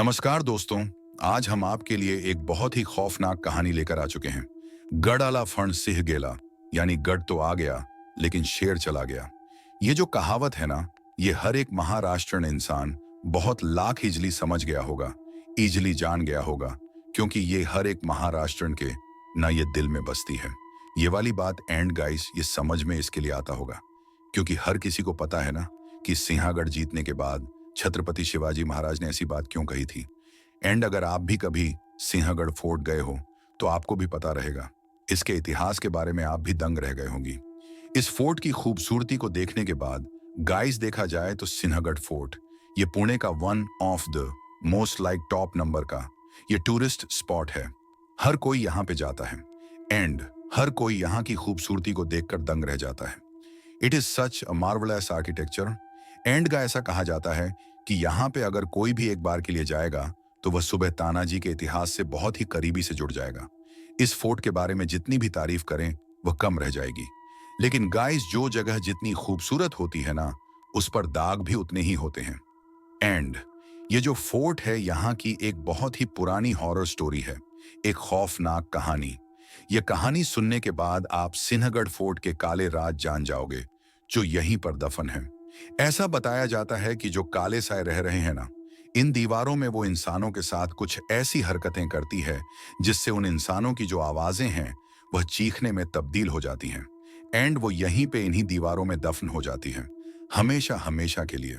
नमस्कार दोस्तों। आज हम आपके लिए एक बहुत ही खौफनाक कहानी लेकर आ चुके हैं। गढ़ आला फण सिंह गेला, यानी गढ़ तो आ गया लेकिन शेर चला गया। ये जो कहावत है ना, ये हर एक महाराष्ट्रन इंसान बहुत लाख इजली समझ गया होगा, इजली जान गया होगा, क्योंकि ये हर एक महाराष्ट्रन के ना ये दिल में बसती है। ये वाली बात एंड गाइस ये समझ में इसके लिए आता होगा क्योंकि हर किसी को पता है ना कि सिंहगढ़ जीतने के बाद छत्रपति शिवाजी महाराज ने ऐसी बात क्यों कही थी। एंड अगर आप भी कभी सिंहगढ़ फोर्ट गए हो तो आपको भी पता रहेगा। इसके इतिहास के बारे में आप भी दंग रह गए होंगी। इस फोर्ट की खूबसूरती को देखने के बाद गाइस देखा जाए तो सिंहगढ़ फोर्ट ये पुणे का one of the most like top number का ये टूरिस्ट स्पॉट है। हर कोई यहाँ पे जाता है एंड हर कोई यहाँ की खूबसूरती को देखकर दंग रह जाता है। It is such a marvellous architecture. And का ऐसा कहा जाता है कि यहाँ पे अगर कोई भी एक बार के लिए जाएगा तो वह सुबह तानाजी के इतिहास से बहुत ही करीबी से जुड़ जाएगा। इस फोर्ट के बारे में जितनी भी तारीफ करें वह कम रह जाएगी। लेकिन गाइस जो जगह जितनी खूबसूरत होती है ना, उस पर दाग भी उतने ही होते हैं। एंड ये जो फोर्ट है यहाँ की एक बहुत ही पुरानी हॉरर स्टोरी है, एक खौफनाक कहानी। यह कहानी सुनने के बाद आप सिंहगढ़ फोर्ट के काले राज जान जाओगे जो यहीं पर दफन है। ऐसा बताया जाता है कि जो काले साए रह रहे हैं ना, इन दीवारों में वो इंसानों के साथ कुछ ऐसी हरकतें करती है जिससे उन इंसानों की जो आवाजें हैं वह चीखने में तब्दील हो जाती हैं। एंड वो यहीं पे इन्हीं दीवारों में दफन हो जाती हैं, हमेशा हमेशा के लिए।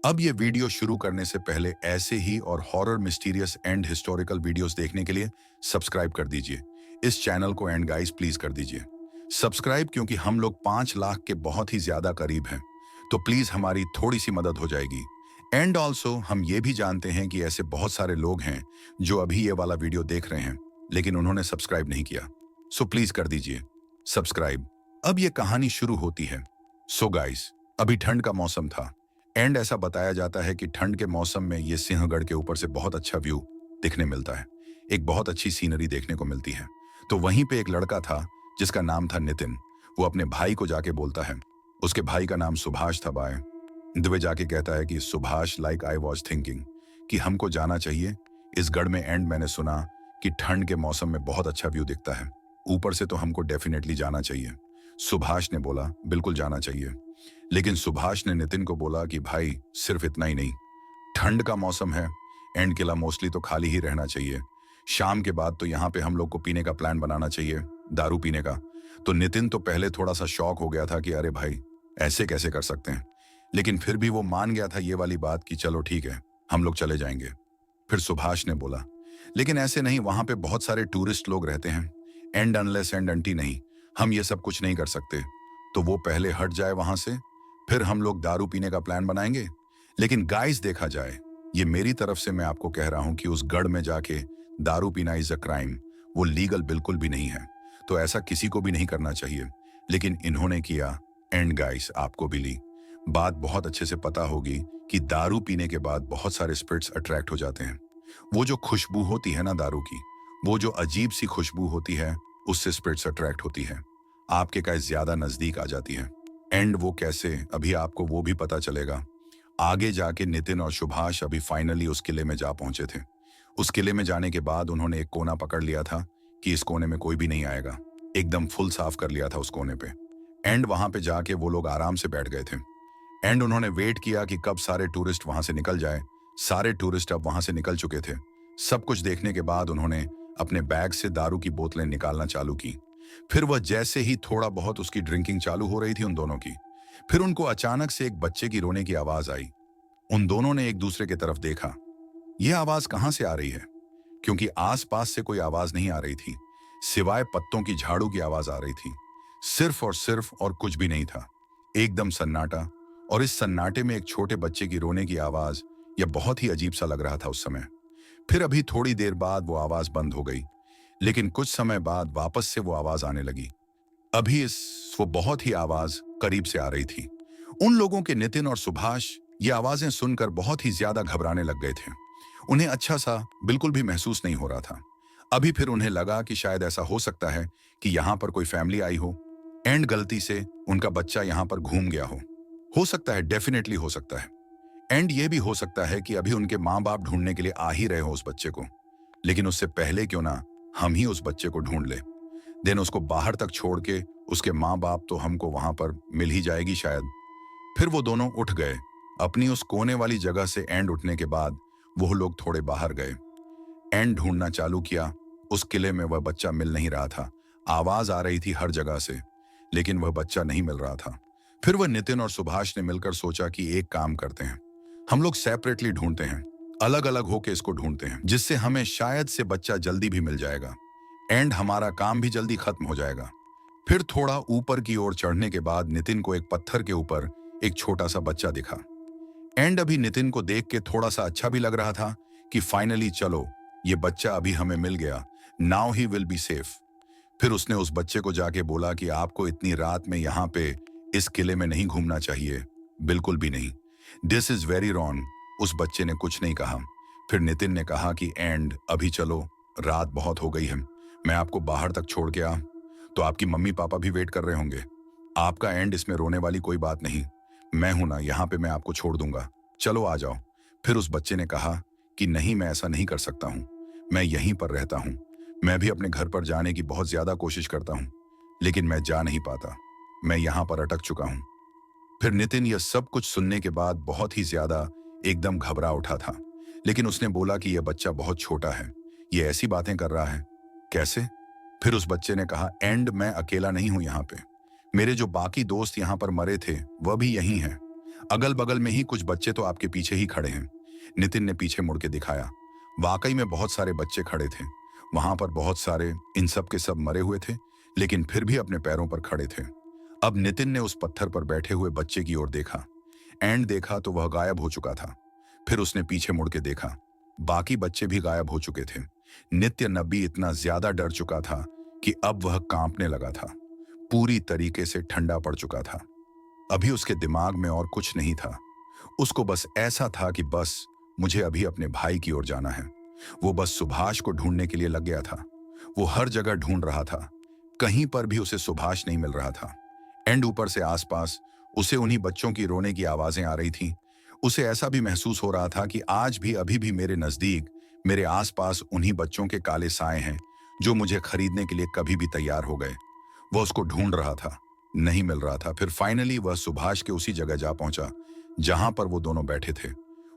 अब ये वीडियो शुरू करने से पहले ऐसे ही और horror mysterious and historical videos देखने के लिए सब्सक्राइब कर दीजिए इस चैनल को। एंड गाइस प्लीज कर दीजिए सब्सक्राइब, क्योंकि हम लोग 5 लाख के बहुत ही ज्यादा करीब हैं, तो प्लीज हमारी थोड़ी सी मदद हो जाएगी। एंड ऑल्सो हम ये भी जानते हैं कि ऐसे बहुत सारे लोग हैं जो अभी ये वाला वीडियो देख रहे हैं लेकिन उन्होंने सब्सक्राइब नहीं किया, सो प्लीज कर दीजिए सब्सक्राइब। अब ये कहानी शुरू होती है। सो गाइस, अभी ठंड का मौसम था एंड ऐसा बताया जाता है कि ठंड के मौसम में ये सिंहगढ़ के ऊपर से बहुत अच्छा व्यू दिखने मिलता है, एक बहुत अच्छी सीनरी देखने को मिलती है। तो वहीं पे एक लड़का था जिसका नाम था नितिन। वो अपने भाई को जाके बोलता है, उसके भाई का नाम सुभाष था बाय। दुबे जाके कहता है कि Subhash like I was thinking कि हमको जाना चाहिए इस गढ़ में। एंड मैंने सुना कि ठंड के मौसम में बहुत अच्छा व्यू दिखता है ऊपर से, तो हमको डेफिनेटली जाना चाहिए। सुभाष ने बोला बिल्कुल जाना चाहिए। लेकिन सुभाष ने नितिन को बोला कि भाई सिर्फ इतना ही नहीं, ठंड का मौसम है एंड किला मोस्टली तो खाली ही रहना चाहिए। शाम के बाद तो यहाँ पे हम लोग को पीने का प्लान बनाना चाहिए, दारू पीने का। तो नितिन तो पहले थोड़ा सा शॉक हो गया था कि अरे भाई ऐसे कैसे कर सकते हैं, लेकिन फिर भी वो मान गया था ये वाली बात कि चलो ठीक है हम लोग चले जाएंगे। फिर सुभाष ने बोला लेकिन ऐसे नहीं, वहां पे बहुत सारे टूरिस्ट लोग रहते हैं एंड अनलेस एंड अंटी नहीं, हम ये सब कुछ नहीं कर सकते। तो वो पहले हट जाए वहां से, फिर हम लोग दारू पीने का प्लान बनाएंगे। लेकिन गाइस देखा जाए, ये मेरी तरफ से मैं आपको कह रहा हूं कि उस गढ़ में जाके दारू पीना इज अ क्राइम, वो लीगल बिल्कुल भी नहीं है, तो ऐसा किसी को भी नहीं करना चाहिए। लेकिन इन्होंने किया एंड गाइस आपको भी ली बात बहुत अच्छे से पता होगी कि दारू पीने के बाद बहुत सारे स्पिरिट्स अट्रैक्ट हो जाते हैं। वो जो खुशबू होती है ना दारू की, वो जो अजीब सी खुशबू होती है, उससे स्पिरिट्स अट्रैक्ट होती है, आपके का ज्यादा नजदीक आ जाती है। एंड वो कैसे, अभी आपको वो भी पता चलेगा। आगे जाके नितिन और सुभाष अभी फाइनली उस किले में जा पहुंचे थे। उस किले में जाने के बाद उन्होंने एक कोना पकड़ लिया था कि इस कोने में कोई भी नहीं आएगा, एकदम फुल साफ कर लिया था उस कोने पे। एंड वहां पे जाके वो लोग आराम से बैठ गए थे एंड उन्होंने वेट किया कि कब सारे टूरिस्ट वहां से निकल जाए। सारे टूरिस्ट अब वहां से निकल चुके थे। सब कुछ देखने के बाद उन्होंने अपने बैग से दारू की बोतलें निकालना चालू की। फिर वह जैसे ही थोड़ा बहुत उसकी ड्रिंकिंग चालू हो रही थी उन दोनों की, फिर उनको अचानक से एक बच्चे की रोने की आवाज आई। उन दोनों ने एक दूसरे की तरफ देखा, यह आवाज कहां से आ रही है, क्योंकि आसपास से कोई आवाज नहीं आ रही थी, सिवाय पत्तों की झाड़ू की आवाज आ रही थी। सिर्फ और कुछ भी नहीं था, एकदम सन्नाटा। और इस सन्नाटे में एक छोटे बच्चे की रोने की आवाज, यह बहुत ही अजीब सा लग रहा था उस समय। फिर अभी थोड़ी देर बाद वो आवाज बंद हो गई, लेकिन कुछ समय बाद वापस से वो आवाज आने लगी। अभी वो बहुत ही आवाज करीब से आ रही थी। उन लोगों के नितिन और सुभाष ये आवाजें सुनकर बहुत ही ज्यादा घबराने लग गए थे। उन्हें अच्छा सा बिल्कुल भी महसूस नहीं हो रहा था। अभी फिर उन्हें लगा कि शायद ऐसा हो सकता है कि यहाँ पर कोई फैमिली आई हो एंड गलती से उनका बच्चा यहाँ पर घूम गया हो सकता है, डेफिनेटली हो सकता है। एंड ये भी हो सकता है कि अभी उनके माँ बाप ढूंढने के लिए आ ही रहे हो उस बच्चे को, लेकिन उससे पहले क्यों ना हम ही उस बच्चे को ढूंढ ले। देन उसको बाहर तक छोड़ के उसके माँ बाप तो हमको वहां पर मिल ही जाएगी शायद। फिर वो दोनों उठ गए। अपनी उस कोने वाली जगह से एंड उठने के बाद वो लोग थोड़े बाहर गए। एंड ढूंढना चालू किया। उस किले में वह बच्चा मिल नहीं रहा था। आवाज आ रही थी हर जगह से, लेकिन वह बच्चा नहीं मिल रहा था। फिर वह नितिन और सुभाष ने मिलकर सोचा कि एक काम करते हैं, हम लोग सेपरेटली ढूंढते हैं, अलग अलग होके इसको ढूंढते हैं, जिससे हमें शायद से बच्चा जल्दी भी मिल जाएगा एंड हमारा काम भी जल्दी खत्म हो जाएगा। फिर थोड़ा ऊपर की ओर चढ़ने के बाद नितिन को एक पत्थर के ऊपर एक छोटा सा बच्चा दिखा। एंड अभी नितिन को देख के थोड़ा सा अच्छा भी लग रहा था कि फाइनली चलो ये बच्चा अभी हमें मिल गया, now he will be safe. फिर उसने उस बच्चे को जाके बोला कि आपको इतनी रात में यहाँ पे इस किले में नहीं घूमना चाहिए, बिल्कुल भी नहीं, दिस इज वेरी रॉन्ग। उस बच्चे ने कुछ नहीं कहा। फिर नितिन ने कहा कि एंड अभी चलो, रात बहुत हो गई है, मैं आपको बाहर तक छोड़ के आ, तो आपकी मम्मी पापा भी वेट कर रहे होंगे। आपका एंड इसमें रोने वाली कोई बात नहीं, मैं हूं ना यहाँ पे, मैं आपको छोड़ दूंगा, चलो आ जाओ। फिर उस बच्चे ने कहा कि नहीं, मैं ऐसा नहीं कर सकता हूँ, मैं यहीं पर रहता हूँ, मैं भी अपने घर पर जाने की बहुत ज्यादा कोशिश करता हूँ, लेकिन मैं जा नहीं पाता, मैं यहाँ पर अटक चुका हूँ। फिर नितिन यह सब कुछ सुनने के बाद बहुत ही ज्यादा एकदम घबरा उठा था, लेकिन उसने बोला कि यह बच्चा बहुत छोटा है, ये ऐसी बातें कर रहा है, कैसे? फिर उस बच्चे ने कहा एंड मैं अकेला नहीं हूं यहाँ पे, मेरे जो बाकी दोस्त यहाँ पर मरे थे वह भी यहीं हैं, अगल बगल में ही कुछ बच्चे तो आपके पीछे ही खड़े हैं। नितिन ने पीछे मुड़ के दिखाया। वाकई में बहुत सारे बच्चे खड़े थे वहां पर, बहुत सारे, इन सब के सब मरे हुए थे, लेकिन फिर भी अपने पैरों पर खड़े थे। अब नितिन ने उस पत्थर पर बैठे हुए बच्चे की ओर देखा। एंड देखा तो वह गायब हो चुका था। फिर उसने पीछे मुड़ के देखा, बाकी बच्चे भी गायब हो चुके थे। नित्य नबी इतना ज्यादा डर चुका था कि अब वह कांपने लगा था, पूरी तरीके से ठंडा पड़ चुका था। अभी उसके दिमाग में और कुछ नहीं था, उसको बस ऐसा था कि बस मुझे अभी अपने भाई की ओर जाना है। वो बस सुभाष को ढूंढने के लिए लग गया था। वो हर जगह ढूंढ रहा था, कहीं पर भी उसे सुभाष नहीं मिल रहा था। एंड ऊपर से आसपास उसे उन्हीं बच्चों की रोने की आवाजें आ रही थी। उसे ऐसा भी महसूस हो रहा था कि आज भी अभी भी मेरे नजदीक, मेरे आसपास उन्हीं बच्चों के काले साए हैं जो मुझे खरीदने के लिए कभी भी तैयार हो गए। वह उसको ढूंढ रहा था, नहीं मिल रहा था। फिर फाइनली वह सुभाष के उसी जगह जा पहुंचा जहां पर वो दोनों बैठे थे।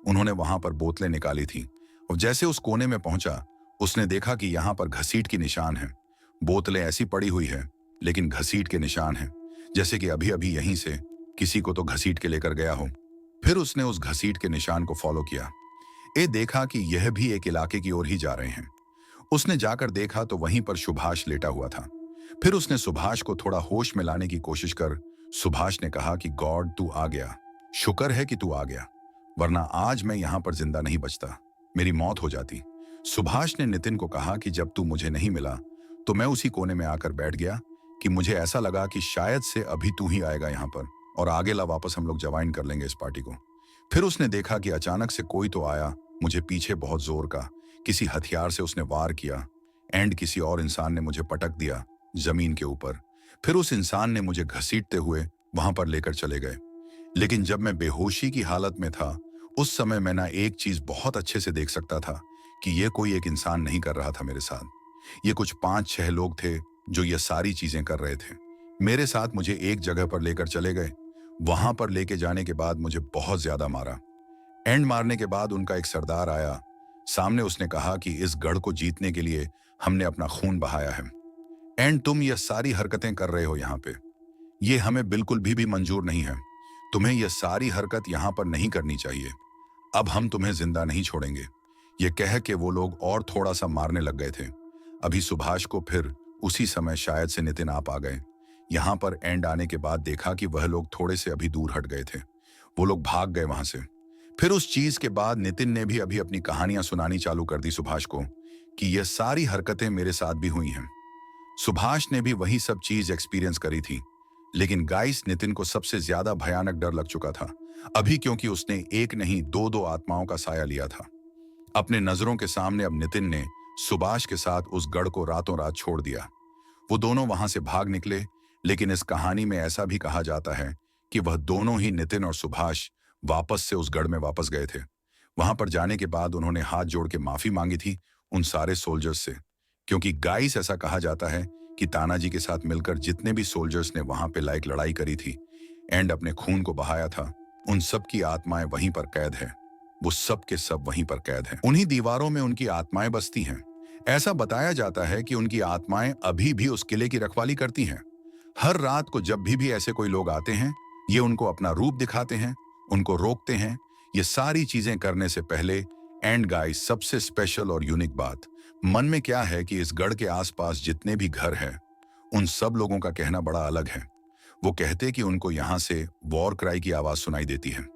उन्होंने वहां पर बोतलें निकाली थी और जैसे उस कोने में पहुंचा, उसने देखा कि यहाँ पर घसीट की निशान है। बोतलें ऐसी पड़ी हुई है, लेकिन घसीट के निशान है, जैसे कि अभी अभी यहीं से किसी को तो घसीट के लेकर गया हो। फिर उसने उस घसीट के निशान को फॉलो किया। देखा कि यह भी एक इलाके की ओर ही जा रहे हैं। उसने जाकर देखा तो वहीं पर सुभाष लेटा हुआ था। फिर उसने सुभाष को थोड़ा होश में लाने की कोशिश कर सुभाष ने कहा कि गॉड, तू आ गया, शुक्र है कि तू आ गया, वरना आज मैं यहां पर जिंदा नहीं बचता, मेरी मौत हो जाती। सुभाष ने नितिन को कहा कि जब तू मुझे नहीं मिला तो मैं उसी कोने में आकर बैठ गया कि मुझे ऐसा लगा कि शायद से अभी तू ही आएगा यहाँ पर और आगे ला वापस हम लोग ज्वाइन कर लेंगे इस पार्टी को। फिर उसने देखा कि अचानक से कोई तो आया मुझे पीछे बहुत जोर का, किसी हथियार से उसने वार किया एंड किसी और इंसान ने मुझे पटक दिया जमीन के ऊपर। फिर उस इंसान ने मुझे घसीटते हुए वहां पर लेकर चले गए। लेकिन जब मैं बेहोशी की हालत में था, उस समय मैं ना एक चीज बहुत अच्छे से देख सकता था कि यह कोई एक इंसान नहीं कर रहा था मेरे साथ, ये कुछ 5-6 लोग थे जो ये सारी चीजें कर रहे थे। मेरे साथ मुझे एक जगह पर लेकर चले गए। वहां पर लेके जाने के बाद मुझे बहुत ज्यादा मारा। एंड मारने के बाद उनका एक सरदार आया सामने। उसने कहा कि इस गढ़ को जीतने के लिए हमने अपना खून बहाया है एंड तुम ये सारी हरकतें कर रहे हो यहाँ पे, ये हमें बिल्कुल भी मंजूर नहीं है। तुम्हें यह सारी हरकत यहाँ पर नहीं करनी चाहिए। अब हम तुम्हें जिंदा नहीं छोड़ेंगे। ये कह के वो लोग और थोड़ा सा मारने लग गए थे। अभी सुभाष को फिर उसी समय शायद से नितिन आप आ गए। यहाँ पर एंड आने के बाद देखा कि वह लोग थोड़े से अभी दूर हट गए थे, वो लोग भाग गए वहां से। फिर उस चीज के बाद नितिन ने भी अभी अपनी कहानियां सुनानी चालू कर दी सुभाष को कि यह सारी हरकतें मेरे साथ भी हुई हैं। सुभाष ने भी वही सब चीज एक्सपीरियंस करी थी, लेकिन गाइस नितिन को सबसे ज्यादा भयानक डर लग चुका था अभी, क्योंकि उसने एक नहीं दो आत्माओं का साया लिया था अपने नजरों के सामने। अब नितिन ने सुभाष के साथ उस गढ़ को रातों रात छोड़ दिया। वो दोनों वहां से भाग निकले, लेकिन इस कहानी में ऐसा भी कहा जाता है कि वह दोनों ही, नितिन और सुभाष, वापस से उस गढ़ में वापस गए थे। वहां पर जाने के बाद उन्होंने हाथ जोड़ के माफी मांगी थी उन सारे सोल्जर्स से, क्योंकि गाइस ऐसा कहा जाता है कि तानाजी के साथ मिलकर जितने भी सोल्जर्स ने वहां पे लड़ाई करी थी एंड अपने खून को बहाया था, उन सब की आत्माएं वहीं पर कैद है। वो सब के सब वहीं पर कैद हैं। उन्हीं दीवारों में उनकी आत्माएं बसती हैं। ऐसा बताया जाता है कि उनकी आत्माएं अभी भी उस किले की रखवाली करती हैं। हर रात को जब भी ऐसे कोई लोग आते हैं, ये उनको अपना रूप दिखाते हैं, उनको रोकते हैं। ये सारी चीजें करने से पहले एंड गाइस, सबसे स्पेशल और यूनिक बात मन में क्या है कि इस गढ़ के आसपास जितने भी घर हैं, उन सब लोगों का कहना बड़ा अलग है। वो कहते कि उनको यहाँ से वॉर क्राई की आवाज सुनाई देती है,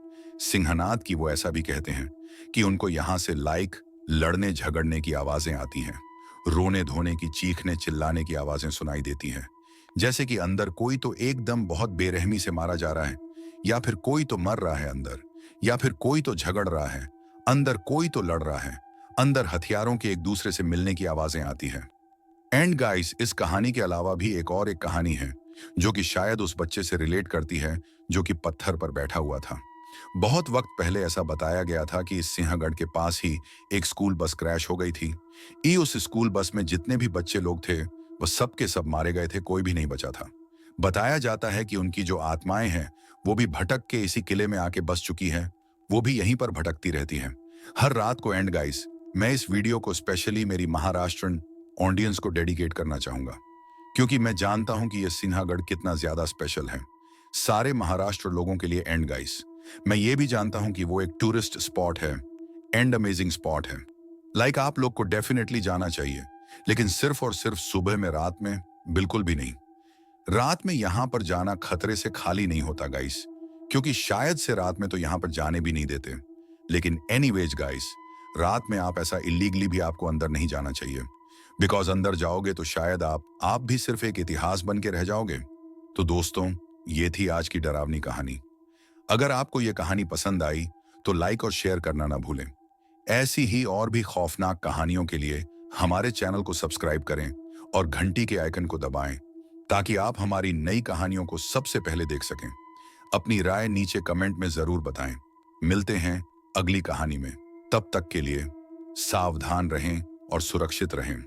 सिंहनाद की। वो ऐसा भी कहते हैं कि उनको यहाँ से लड़ने झगड़ने की आवाजें आती हैं, रोने धोने की, चीखने चिल्लाने की आवाजें सुनाई देती हैं। जैसे कि अंदर कोई तो एकदम बहुत बेरहमी से मारा जा रहा है, या फिर कोई तो मर रहा है अंदर, या फिर कोई तो झगड़ रहा है अंदर, कोई तो लड़ रहा है अंदर। हथियारों के एक दूसरे से मिलने की आवाजें आती हैं। एंड गाइस, इस कहानी के अलावा भी एक कहानी है जो कि शायद उस बच्चे से रिलेट करती है जो कि पत्थर पर बैठा हुआ था। बहुत वक्त पहले ऐसा बताया गया था कि इस सिंहगढ़ के पास ही एक स्कूल बस क्रैश हो गई थी। उस स्कूल बस में जितने भी बच्चे लोग थे वो सब के सब मारे गए थे, कोई भी नहीं बचा था। बताया जाता है कि उनकी जो आत्माएं हैं वो भी भटक के इसी किले में आके बस चुकी हैं, वो भी यहीं पर भटकती रहती हैं हर रात को। एंड गाइस, मैं इस वीडियो को स्पेशली मेरी महाराष्ट्रन ऑडियंस को डेडिकेट करना चाहूंगा, क्योंकि मैं जानता हूं कि यह सिन्हागढ़ कितना ज्यादा स्पेशल है सारे महाराष्ट्र लोगों के लिए। एंड गाइस, मैं ये भी जानता हूं कि वो एक टूरिस्ट स्पॉट है एंड अमेजिंग स्पॉट है। आप लोग को डेफिनेटली जाना चाहिए, लेकिन सिर्फ और सिर्फ सुबह में, रात में बिल्कुल भी नहीं। रात में यहां पर जाना खतरे से खाली नहीं होता गाइस, क्योंकि शायद से रात में तो यहां पर जाने भी नहीं देते। लेकिन एनीवेज गाइस, रात में आप ऐसा इलीगली भी आपको अंदर नहीं जाना चाहिए, बिकॉज अंदर जाओगे तो शायद आप भी सिर्फ एक इतिहास बन के रह जाओगे। तो दोस्तों, ये थी आज की डरावनी कहानी। अगर आपको ये कहानी पसंद आई तो लाइक और शेयर करना ना भूलें। ऐसी ही और भी खौफनाक कहानियों के लिए हमारे चैनल को सब्सक्राइब करें और घंटी के आइकन को दबाएं, ताकि आप हमारी नई कहानियों को सबसे पहले देख सकें। अपनी राय नीचे कमेंट में जरूर बताएं। मिलते हैं अगली कहानी में, तब तक के लिए सावधान रहें और सुरक्षित रहें।